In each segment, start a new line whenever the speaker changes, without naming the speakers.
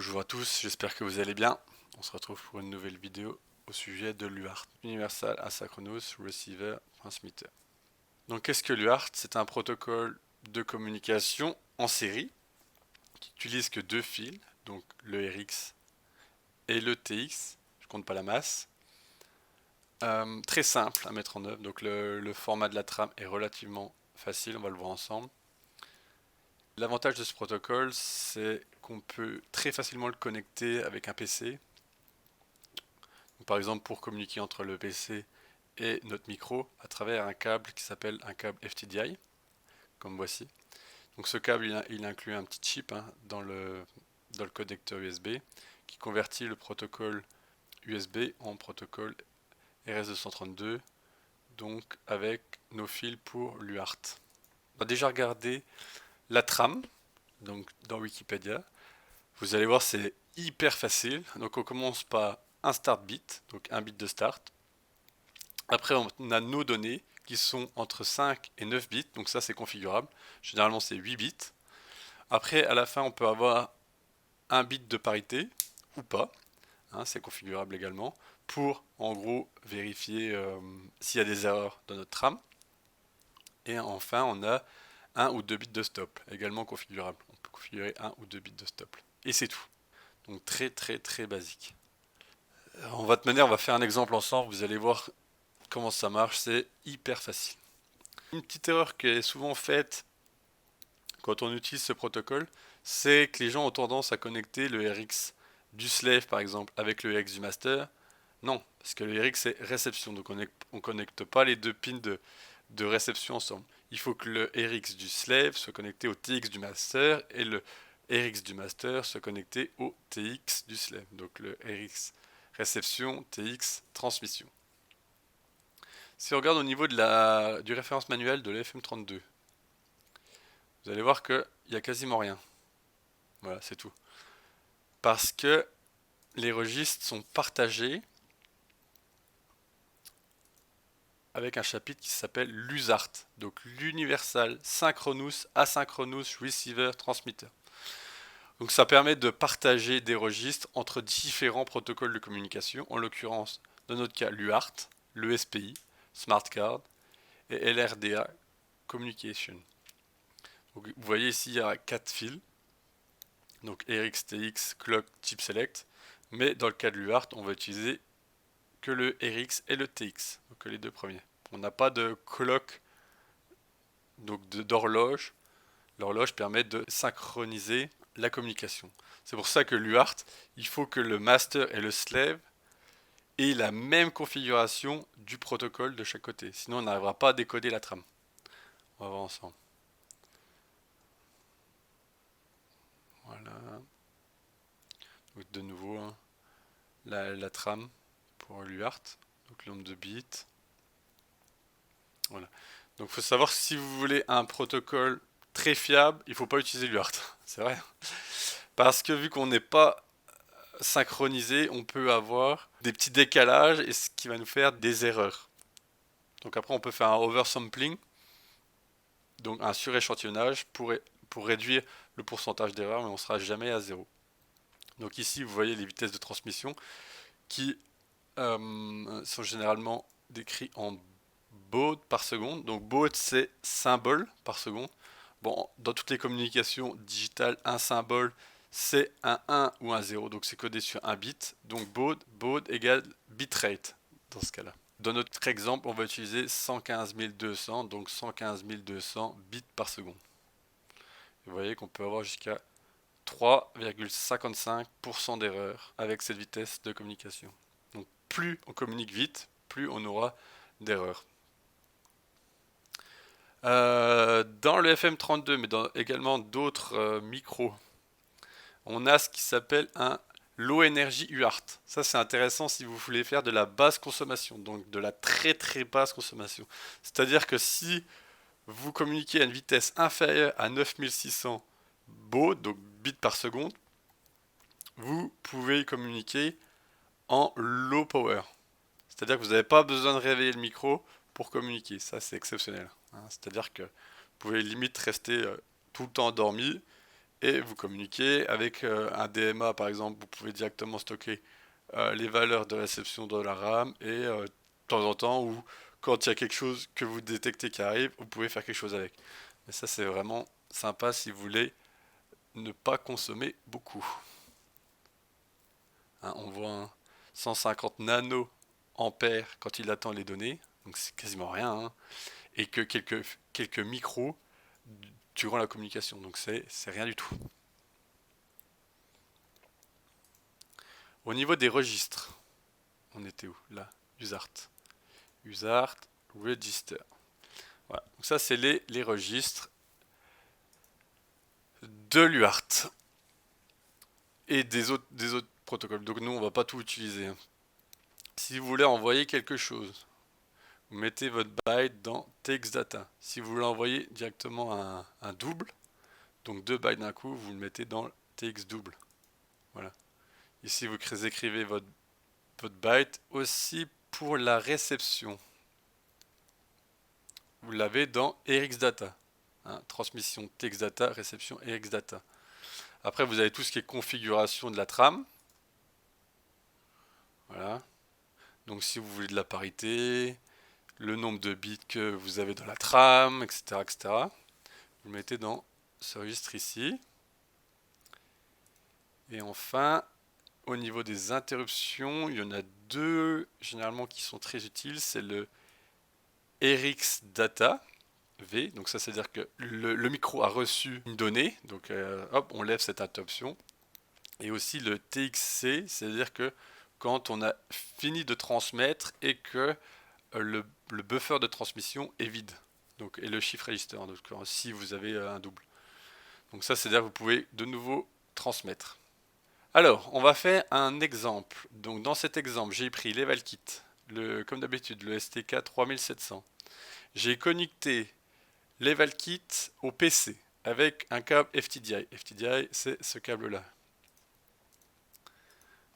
Bonjour à tous, j'espère que vous allez bien. On se retrouve pour une nouvelle vidéo au sujet de l'UART, Universal Asynchronous Receiver Transmitter. Donc qu'est-ce que l'UART? C'est un protocole de communication en série qui utilise que deux fils, donc le RX et le TX, je compte pas la masse. Très simple à mettre en œuvre, donc le format de la trame est relativement facile, on va le voir ensemble. L'avantage de ce protocole, c'est qu'on peut très facilement le connecter avec un PC. Par exemple, pour communiquer entre le PC et notre micro à travers un câble qui s'appelle un câble FTDI, comme voici. Donc ce câble, il inclut un petit chip dans le connecteur USB qui convertit le protocole USB en protocole RS232, donc avec nos fils pour l'UART. On va déjà regarder la trame, donc dans Wikipédia. Vous allez voir, c'est hyper facile. Donc on commence par un start bit, donc un bit de start. Après, on a nos données qui sont entre 5 et 9 bits, donc ça c'est configurable. Généralement c'est 8 bits. Après, à la fin, on peut avoir un bit de parité ou pas, c'est configurable également, pour en gros vérifier s'il y a des erreurs dans notre trame. Et enfin, on a un ou deux bits de stop, également configurable. On peut configurer un ou deux bits de stop. Et c'est tout. Donc très très très basique. On va on va faire un exemple ensemble, vous allez voir comment ça marche, c'est hyper facile. Une petite erreur qui est souvent faite quand on utilise ce protocole, c'est que les gens ont tendance à connecter le RX du slave par exemple avec le RX du master. Non, parce que le RX c'est réception, donc on ne connecte pas les deux pins de réception ensemble. Il faut que le RX du slave soit connecté au TX du master et le RX du master soit connecté au TX du slave. Donc le RX réception, TX transmission. Si on regarde au niveau du référence manuel de l'FM32, vous allez voir qu'il n'y a quasiment rien. Voilà, c'est tout. Parce que les registres sont partagés avec un chapitre qui s'appelle l'USART, donc l'Universal Synchronous Asynchronous Receiver Transmitter. Donc ça permet de partager des registres entre différents protocoles de communication, en l'occurrence, dans notre cas, l'UART, l'ESPI, Smart Card et LRDA Communication. Donc, vous voyez ici, il y a 4 fils, donc RX, TX, Clock, Chip Select, mais dans le cas de l'UART, on va utiliser que le RX et le TX, donc que les deux premiers. On n'a pas de clock, donc d'horloge. L'horloge permet de synchroniser la communication. C'est pour ça que l'UART, il faut que le master et le slave aient la même configuration du protocole de chaque côté. Sinon, on n'arrivera pas à décoder la trame. On va voir ensemble. Voilà. Donc de nouveau, la trame pour l'UART. Donc le nombre de bits. Voilà. Donc il faut savoir que si vous voulez un protocole très fiable, il ne faut pas utiliser l'UART. C'est vrai. Parce que vu qu'on n'est pas synchronisé, on peut avoir des petits décalages et ce qui va nous faire des erreurs. Donc après on peut faire un oversampling, donc un suréchantillonnage pour réduire le pourcentage d'erreurs, mais on ne sera jamais à zéro. Donc ici vous voyez les vitesses de transmission qui sont généralement décrites en baud par seconde. Donc baud c'est symbole par seconde. Bon, dans toutes les communications digitales, un symbole c'est un 1 ou un 0, donc c'est codé sur un bit. Donc baud égale bitrate dans ce cas-là. Dans notre exemple, on va utiliser 115 200, donc 115 200 bits par seconde. Vous voyez qu'on peut avoir jusqu'à 3,55% d'erreur avec cette vitesse de communication. Donc plus on communique vite, plus on aura d'erreurs. Dans le FM32, mais dans également d'autres micros, on a ce qui s'appelle un low energy UART. Ça c'est intéressant si vous voulez faire de la basse consommation, donc de la très très basse consommation. C'est-à-dire que si vous communiquez à une vitesse inférieure à 9600 bauds, donc bits par seconde, vous pouvez communiquer en low power. C'est-à-dire que vous n'avez pas besoin de réveiller le micro pour communiquer. Ça c'est exceptionnel. C'est-à-dire que vous pouvez limite rester tout le temps endormi et vous communiquez avec un DMA par exemple. Vous pouvez directement stocker les valeurs de réception dans la RAM et de temps en temps, ou quand il y a quelque chose que vous détectez qui arrive, vous pouvez faire quelque chose avec. Mais ça, c'est vraiment sympa si vous voulez ne pas consommer beaucoup. Hein, on voit un 150 nano-ampères quand il attend les données, donc c'est quasiment rien, hein, et que quelques micros durant la communication, donc c'est rien du tout. Au niveau des registres, on était où? Là, USART. USART, Register. Voilà. Donc ça, c'est les registres de l'UART et des autres protocoles. Donc nous, on va pas tout utiliser, hein. Si vous voulez envoyer quelque chose, vous mettez votre byte dans TXData. Si vous voulez envoyer directement un double, donc 2 bytes d'un coup, vous le mettez dans TX double. Voilà. Ici, vous écrivez votre byte. Aussi pour la réception, vous l'avez dans RxData. Hein, transmission TXData, réception RxData. Après, vous avez tout ce qui est configuration de la trame. Voilà. Donc si vous voulez de la parité, le nombre de bits que vous avez dans la trame, etc., etc. Vous le mettez dans ce registre ici. Et enfin, au niveau des interruptions, il y en a deux généralement qui sont très utiles. C'est le RxData V. Donc ça, c'est-à-dire que le micro a reçu une donnée. Donc hop, on lève cette interruption. Et aussi le TXC, c'est-à-dire que quand on a fini de transmettre et que le buffer de transmission est vide. Donc, et le shift register, donc, si vous avez un double. Donc ça, c'est-à-dire que vous pouvez de nouveau transmettre. Alors, on va faire un exemple. Donc dans cet exemple, j'ai pris l'EvalKit, comme d'habitude, le STK 3700. J'ai connecté l'EvalKit au PC avec un câble FTDI. FTDI, c'est ce câble-là.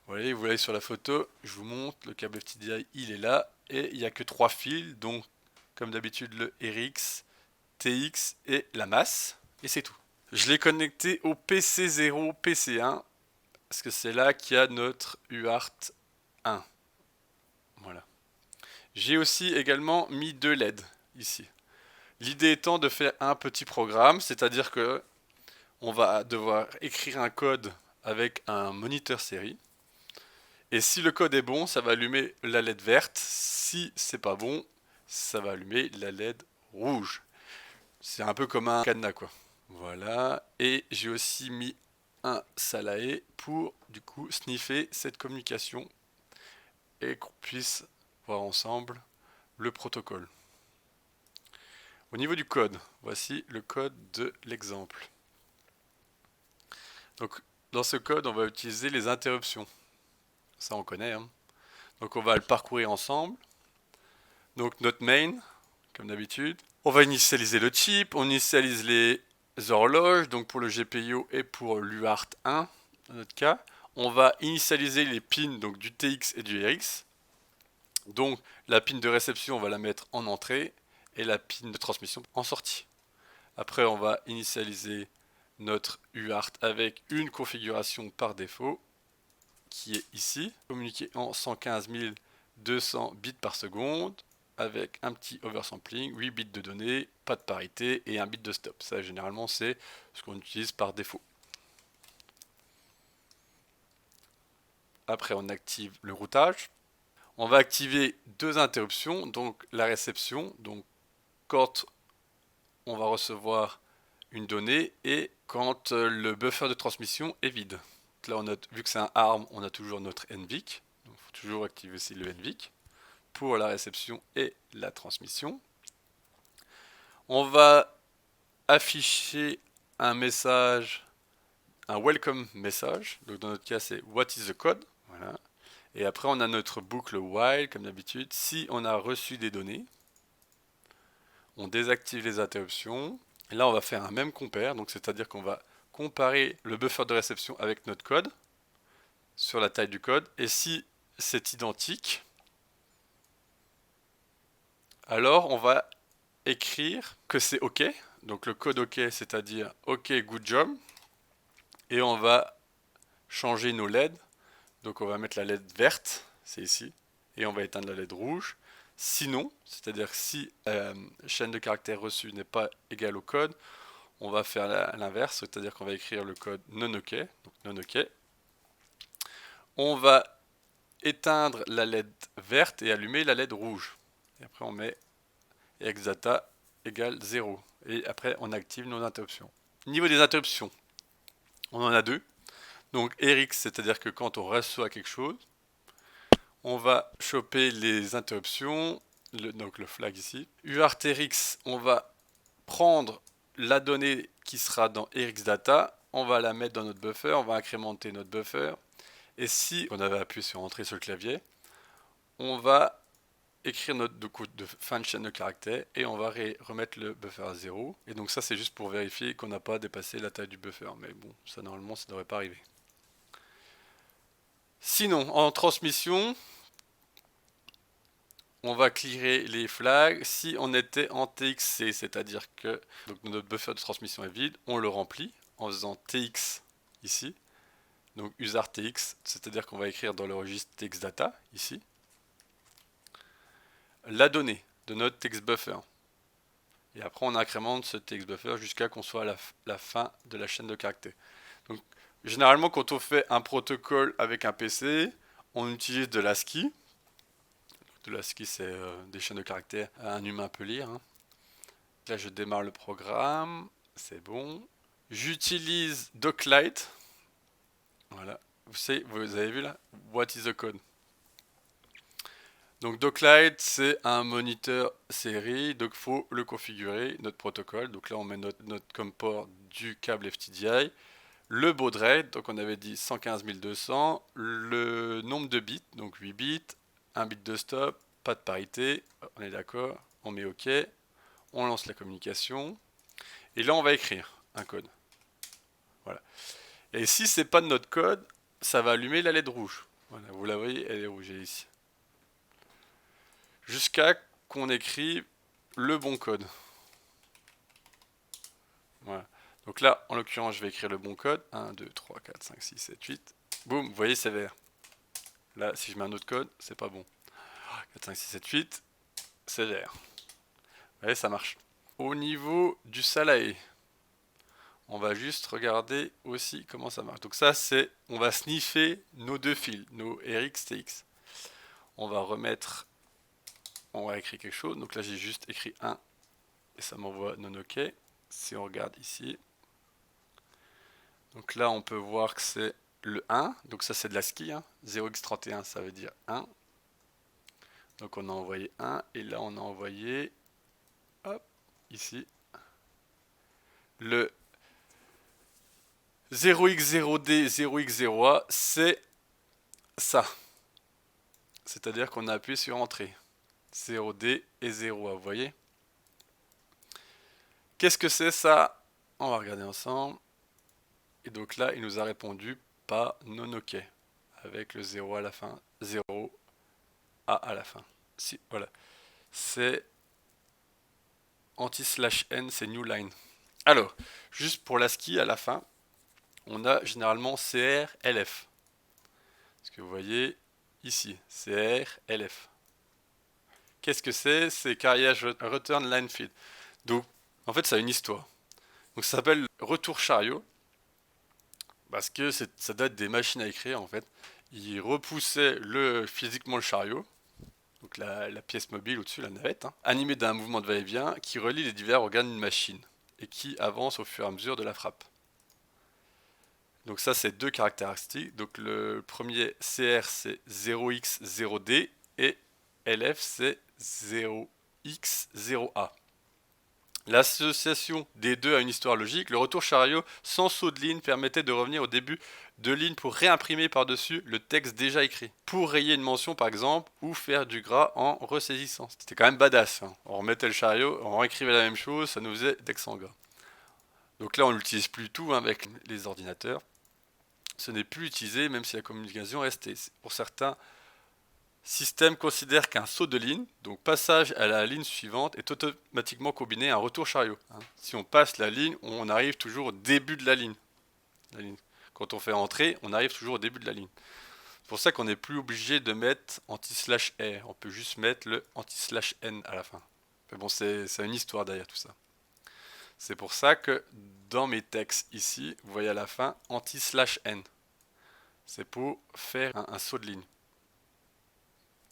Vous voyez sur la photo, je vous montre, le câble FTDI, il est là, et il n'y a que 3 fils, donc comme d'habitude le RX, TX et la masse, et c'est tout. Je l'ai connecté au PC0, PC1, parce que c'est là qu'il y a notre UART 1. Voilà. J'ai aussi également mis 2 LED ici. L'idée étant de faire un petit programme, c'est-à-dire que on va devoir écrire un code avec un moniteur série. Et si le code est bon, ça va allumer la LED verte. Si c'est pas bon, ça va allumer la LED rouge. C'est un peu comme un cadenas, quoi. Voilà. Et j'ai aussi mis un Salae pour du coup sniffer cette communication et qu'on puisse voir ensemble le protocole. Au niveau du code, voici le code de l'exemple. Donc dans ce code, on va utiliser les interruptions. Ça on connaît, hein. Donc on va le parcourir ensemble. Donc notre main, comme d'habitude. On va initialiser le chip, on initialise les horloges, donc pour le GPIO et pour l'UART 1, dans notre cas. On va initialiser les pins donc du TX et du RX. Donc la pin de réception, on va la mettre en entrée et la pin de transmission en sortie. Après, on va initialiser notre UART avec une configuration par défaut qui est ici, communiquée en 115 200 bits par seconde avec un petit oversampling, 8 bits de données, pas de parité et un bit de stop. Ça, généralement, c'est ce qu'on utilise par défaut. Après, on active le routage. On va activer deux interruptions, donc la réception, donc quand on va recevoir une donnée et quand le buffer de transmission est vide. Là, vu que c'est un ARM, on a toujours notre NVIC. Donc, il faut toujours activer aussi le NVIC pour la réception et la transmission. On va afficher un message, un welcome message. Donc dans notre cas, c'est what is the code. Voilà. Et après, on a notre boucle while, comme d'habitude. Si on a reçu des données, on désactive les interruptions. Et là, on va faire un même compare. Donc, c'est-à-dire qu'on va comparer le buffer de réception avec notre code sur la taille du code. Et si c'est identique, alors on va écrire que c'est OK. Donc le code OK, c'est-à-dire OK, good job. Et on va changer nos LED. Donc on va mettre la LED verte, c'est ici, et on va éteindre la LED rouge. Sinon, c'est-à-dire si chaîne de caractères reçue n'est pas égale au code, on va faire l'inverse, c'est-à-dire qu'on va écrire le code non OK, donc non OK. On va éteindre la LED verte et allumer la LED rouge. Et après on met exdata égale 0. Et après on active nos interruptions. Niveau des interruptions, on en a deux. Donc RX, c'est-à-dire que quand on reçoit quelque chose, on va choper les interruptions, donc le flag ici. UARTRX, on va prendre la donnée qui sera dans RxData, on va la mettre dans notre buffer, on va incrémenter notre buffer. Et si on avait appuyé sur Entrée sur le clavier, on va écrire notre de fin de chaîne de caractères et on va remettre le buffer à 0. Et donc ça c'est juste pour vérifier qu'on n'a pas dépassé la taille du buffer. Mais bon, ça normalement ça ne devrait pas arriver. Sinon, en transmission, on va clearer les flags si on était en TXC, c'est-à-dire que donc notre buffer de transmission est vide, on le remplit en faisant TX ici. Donc usar TX, c'est-à-dire qu'on va écrire dans le registre TXData ici la donnée de notre TXBuffer. Et après on incrémente ce TXBuffer jusqu'à qu'on soit à la fin de la chaîne de caractères. Donc généralement quand on fait un protocole avec un PC, on utilise de l'ASCII. De l'ASCII c'est des chaînes de caractères un humain peut lire. Hein. Là je démarre le programme, c'est bon. J'utilise Doclite. Voilà, vous avez vu là, what is the code. Donc Doclite c'est un moniteur série, donc il faut le configurer, notre protocole. Donc là on met notre comme port du câble FTDI, le baud rate, donc on avait dit 115 200, le nombre de bits, donc 8 bits, 1 bit de stop, pas de parité, on est d'accord, on met OK, on lance la communication, et là on va écrire un code. Voilà. Et si c'est pas de notre code, ça va allumer la LED rouge. Voilà, vous la voyez, elle est rouge, elle est ici. Jusqu'à qu'on écrive le bon code. Voilà. Donc là, en l'occurrence, je vais écrire le bon code. 1, 2, 3, 4, 5, 6, 7, 8. Boum, vous voyez, c'est vert. Là, si je mets un autre code, c'est pas bon. 4, 5, 6, 7, 8, c'est vert. Vous voyez, ça marche. Au niveau du Salae, on va juste regarder aussi comment ça marche. Donc ça, c'est, on va sniffer nos deux fils, nos RX, TX. On va remettre, on va écrire quelque chose. Donc là, j'ai juste écrit 1 et ça m'envoie non OK. Si on regarde ici, donc là, on peut voir que c'est le 1. Donc ça, c'est de l'ASCII. Hein. 0x31, ça veut dire 1. Donc on a envoyé 1. Et là, on a envoyé, hop, ici, le 0x0d, 0x0a, c'est ça. C'est-à-dire qu'on a appuyé sur Entrée. 0d et 0a, vous voyez. Qu'est-ce que c'est ça? On va regarder ensemble. Et donc là, il nous a répondu pas non OK. Avec le 0 à la fin. 0 A à la fin. Si, voilà. C'est anti/n, c'est new line. Alors, juste pour l'ASCII à la fin, on a généralement CR, LF. Ce que vous voyez ici, CR, LF. Qu'est-ce que c'est? C'est carriage return line feed. Donc, en fait, ça a une histoire. Donc, ça s'appelle retour chariot. Parce que ça date des machines à écrire, en fait. Ils repoussaient physiquement le chariot. Donc la pièce mobile au-dessus, la navette, hein, animée d'un mouvement de va-et-vient qui relie les divers organes d'une machine et qui avance au fur et à mesure de la frappe. Donc ça, c'est deux caractéristiques. Donc le premier CR, c'est 0x0d et LF, c'est 0x0a. L'association des deux a une histoire logique. Le retour chariot sans saut de ligne permettait de revenir au début de ligne pour réimprimer par-dessus le texte déjà écrit. Pour rayer une mention par exemple, ou faire du gras en ressaisissant. C'était quand même badass. Hein. On remettait le chariot, on réécrivait la même chose, ça nous faisait texte en gras. Donc là on l'utilise plus tout hein, avec les ordinateurs. Ce n'est plus utilisé même si la communication restait. Pour certains, système considère qu'un saut de ligne, donc passage à la ligne suivante, est automatiquement combiné à un retour chariot. Si on passe la ligne, on arrive toujours au début de la ligne. Quand on fait entrer, on arrive toujours au début de la ligne. C'est pour ça qu'on n'est plus obligé de mettre anti/r. On peut juste mettre le anti/n à la fin. Mais bon, c'est une histoire derrière tout ça. C'est pour ça que dans mes textes ici, vous voyez à la fin anti/n. C'est pour faire un saut de ligne.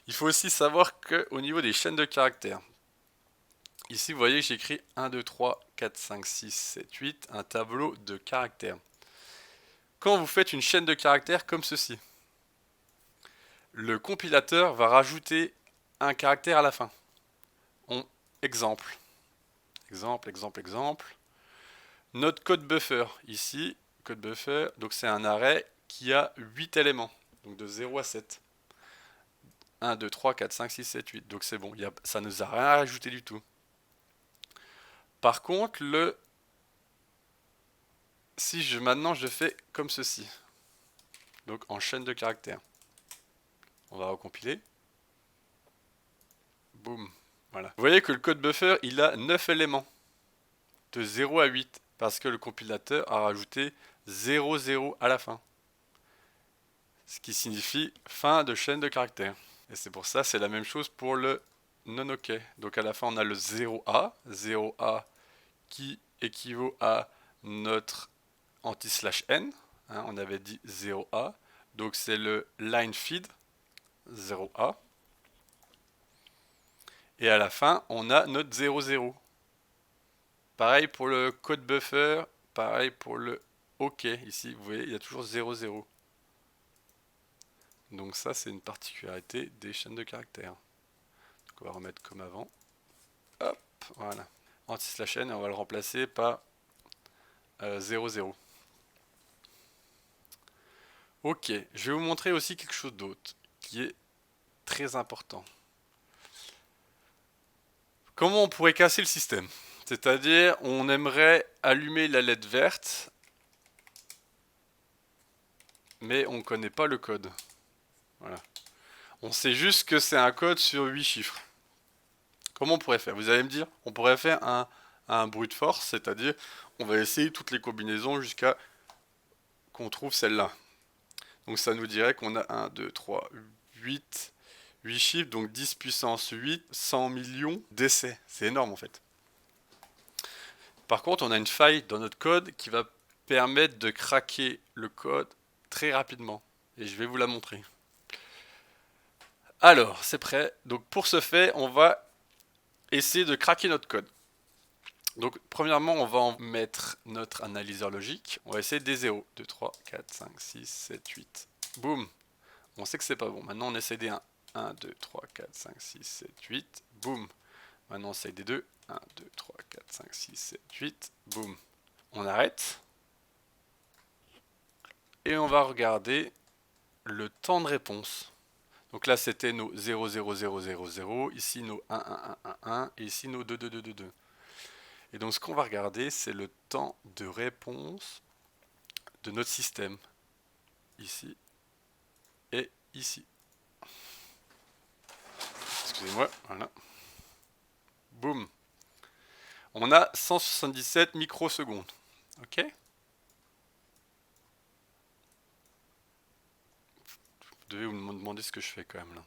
Il faut aussi savoir qu'au niveau des chaînes de caractères, ici vous voyez que j'écris 1, 2, 3, 4, 5, 6, 7, 8, un tableau de caractères. Quand vous faites une chaîne de caractères comme ceci, le compilateur va rajouter un caractère à la fin. Exemple. Notre code buffer, ici, code buffer, donc c'est un array qui a 8 éléments, donc de 0 à 7. 1, 2, 3, 4, 5, 6, 7, 8. Donc c'est bon, ça ne nous a rien rajouté du tout. Par contre, maintenant je fais comme ceci, donc en chaîne de caractères. On va recompiler. Boum. Voilà. Vous voyez que le code buffer, il a 9 éléments, de 0 à 8, parce que le compilateur a rajouté 0, 0 à la fin. Ce qui signifie fin de chaîne de caractères. Et c'est pour ça, c'est la même chose pour le non OK. Donc à la fin, on a le 0A, 0A qui équivaut à notre anti/n. On avait dit 0A. Donc c'est le line feed, 0A. Et à la fin, on a notre 0, 0. Pareil pour le code buffer, pareil pour le OK. Ici, vous voyez, il y a toujours 0, 0. Donc ça, c'est une particularité des chaînes de caractères. Donc on va remettre comme avant. Hop, voilà. Anti/n, et on va le remplacer par 0, 0. Ok, je vais vous montrer aussi quelque chose d'autre qui est très important. Comment on pourrait casser le système? C'est-à-dire, on aimerait allumer la LED verte, mais on ne connaît pas le code. Voilà. On sait juste que c'est un code sur 8 chiffres. Comment on pourrait faire? Vous allez me dire, on pourrait faire un brute force, c'est-à-dire, on va essayer toutes les combinaisons jusqu'à qu'on trouve celle-là. Donc ça nous dirait qu'on a 1, 2, 3, 8 chiffres, donc 10 puissance 8, 100 millions d'essais. C'est énorme en fait. Par contre, on a une faille dans notre code qui va permettre de craquer le code très rapidement. Et je vais vous la montrer. Alors, c'est prêt. Donc pour ce faire, on va essayer de craquer notre code. Donc premièrement, on va en mettre notre analyseur logique. On va essayer des 0. 2, 3, 4, 5, 6, 7, 8. Boum. On sait que c'est pas bon. Maintenant, on essaie des 1. 1, 2, 3, 4, 5, 6, 7, 8. Boum. Maintenant, on essaie des 2. 1, 2, 3, 4, 5, 6, 7, 8. Boum. On arrête. Et on va regarder le temps de réponse. Donc là, c'était nos 0, 0, 0, 0, 0. Ici, nos 1, 1, 1, 1, 1. Et ici, nos 2, 2, 2, 2, 2. Et donc, ce qu'on va regarder, c'est le temps de réponse de notre système. Ici et ici. Excusez-moi, voilà. Boum. On a 177 microsecondes. Ok? Vous devez vous demander ce que je fais quand même là.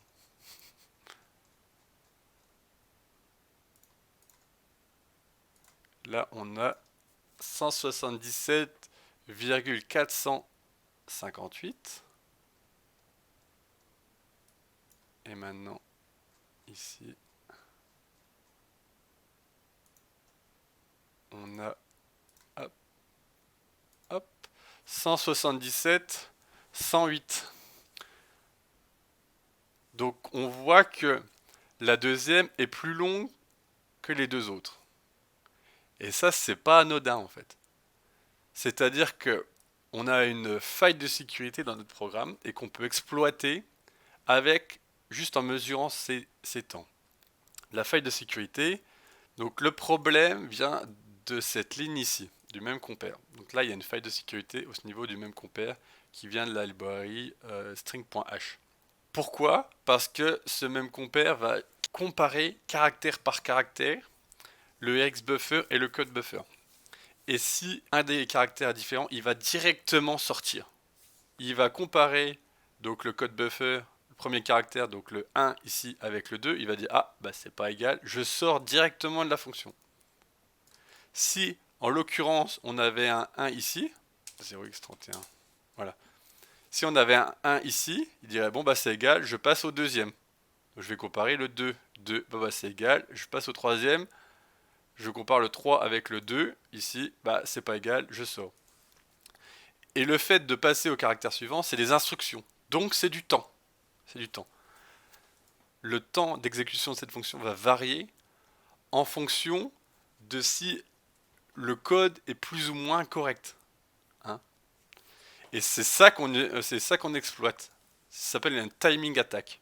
Là, on a 177,458. Et maintenant, ici, on a hop, hop, 177, 108. Donc on voit que la deuxième est plus longue que les deux autres. Et ça, c'est pas anodin en fait. C'est-à-dire que on a une faille de sécurité dans notre programme et qu'on peut exploiter avec juste en mesurant ces temps. La faille de sécurité, donc le problème vient de cette ligne ici, du même compare. Donc là, il y a une faille de sécurité au niveau du même compare qui vient de la librairie string.h. Pourquoi? Parce que ce même compare va comparer caractère par caractère le RxBuffer et le code buffer. Et si un des caractères est différent, il va directement sortir. il va comparer donc le code buffer, le premier caractère, donc le 1 ici avec le 2, il va dire ah bah c'est pas égal, je sors directement de la fonction. Si en l'occurrence on avait un 1 ici, 0x31, voilà. Si on avait un 1 ici, il dirait bon bah c'est égal, je passe au deuxième. Donc, je vais comparer le 2. 2, bah c'est égal, je passe au troisième, je compare le 3 avec le 2, ici, bah c'est pas égal, je sors. Et le fait de passer au caractère suivant, c'est des instructions. Donc c'est du temps. C'est du temps. Le temps d'exécution de cette fonction va varier en fonction de si le code est plus ou moins correct. Hein. Et c'est ça qu'on exploite. Ça s'appelle un timing attack.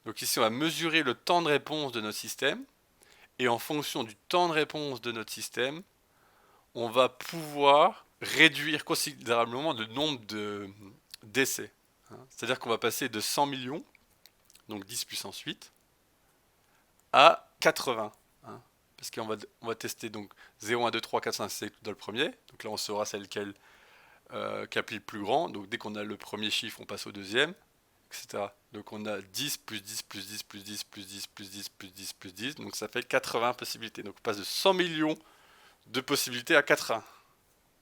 Donc ici, on va mesurer le temps de réponse de notre système. Et en fonction du temps de réponse de notre système, on va pouvoir réduire considérablement le nombre d'essais. C'est-à-dire qu'on va passer de 100 millions, donc 10 puissance 8, à 80. Parce qu'on va tester donc 0, 1, 2, 3, 4, 5, 6 dans le premier. Donc là, on saura celle qui applique le plus grand. Donc dès qu'on a le premier chiffre, on passe au deuxième, etc. Donc on a 10 plus 10 plus 10 plus 10 plus 10 plus 10 plus 10 plus 10. Donc ça fait 80 possibilités. Donc on passe de 100 millions de possibilités à 80.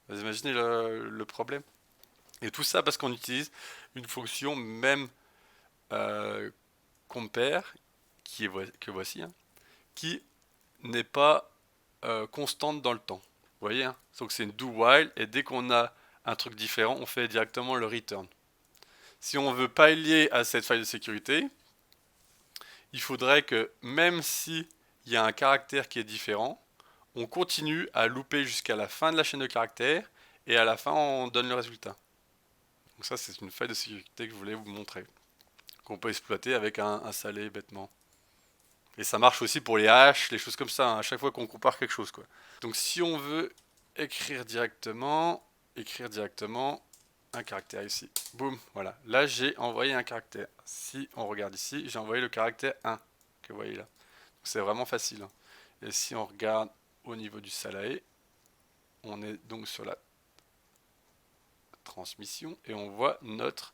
Vous imaginez le problème? Et tout ça parce qu'on utilise une fonction même compare, que voici, qui n'est pas constante dans le temps. Vous voyez, donc c'est une do while, et dès qu'on a un truc différent, on fait directement le return. Si on veut pallier à cette faille de sécurité, il faudrait que même si il y a un caractère qui est différent, on continue à looper jusqu'à la fin de la chaîne de caractères, et à la fin on donne le résultat. Donc ça c'est une faille de sécurité que je voulais vous montrer, qu'on peut exploiter avec un salé bêtement. Et ça marche aussi pour les hash, les choses comme ça, à chaque fois qu'on compare quelque chose, quoi. Donc si on veut écrire directement un caractère ici. Boum, voilà. Là j'ai envoyé un caractère. Si on regarde ici, j'ai envoyé le caractère 1, que vous voyez là. C'est vraiment facile. Et si on regarde au niveau du Salae, on est donc sur la transmission et on voit notre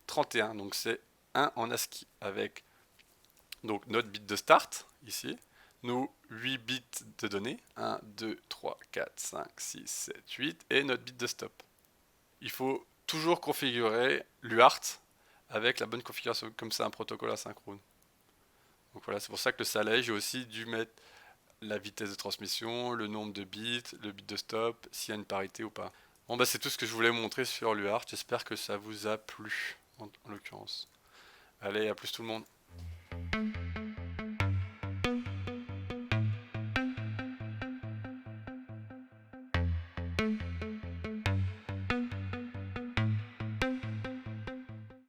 31. Donc c'est 1 en ASCII avec donc notre bit de start ici, nos 8 bits de données, 1, 2, 3, 4, 5, 6, 7, 8, et notre bit de stop. Il faut toujours configurer l'UART avec la bonne configuration, comme c'est un protocole asynchrone. Donc voilà, c'est pour ça que le Salae, j'ai aussi dû mettre la vitesse de transmission, le nombre de bits, le bit de stop, s'il y a une parité ou pas. Bon bah c'est tout ce que je voulais vous montrer sur l'UART, j'espère que ça vous a plu en l'occurrence. Allez, à plus tout le monde.